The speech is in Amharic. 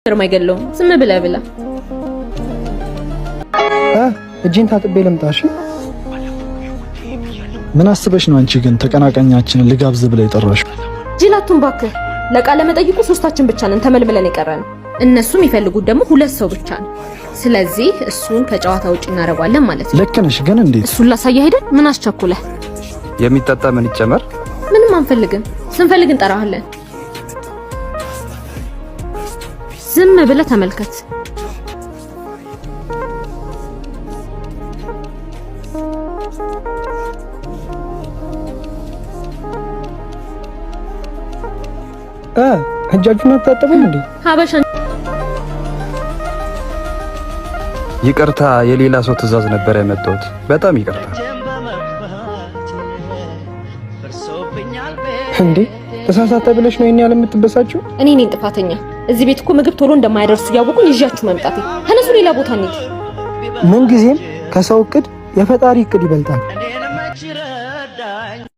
የማይገለው ዝም ብላ እጄን ታጥቤ ልምጣሽ። ምን አስበሽ ነው አንቺ ግን ተቀናቃኛችንን ልጋብዝ ብለ የጠራሽ? ጅላቱን ባክህ። ለቃለ መጠይቁ ሶስታችን ብቻ ነን ተመልምለን የቀረነው። እነሱ የሚፈልጉት ደግሞ ሁለት ሰው ብቻ ነው። ስለዚህ እሱን ከጨዋታ ውጪ እናደርጋለን ማለት ነው። ልክ ነሽ፣ ግን እንዴት? እሱን ላሳየህ አይደል? ምን አስቸኩለ? የሚጠጣ ምን ይጨመር? ምንም አንፈልግም። ስንፈልግ እንጠራሃለን። ዝም ብለህ ተመልከት። እጃችሁን አታጠቡም እንዴ? ሀበሻ ይቅርታ፣ የሌላ ሰው ትዕዛዝ ነበር የመጣሁት። በጣም ይቅርታ። እንዴ ተሳሳተ ብለሽ ነው ያለ የምትበሳችሁ? እኔ ነኝ ጥፋተኛ። እዚህ ቤት እኮ ምግብ ቶሎ እንደማይደርሱ ያወቁኝ ይዣችሁ መምጣቴ። ተነሱ፣ ሌላ ቦታ እንሂድ። ምን ጊዜም ከሰው እቅድ የፈጣሪ እቅድ ይበልጣል።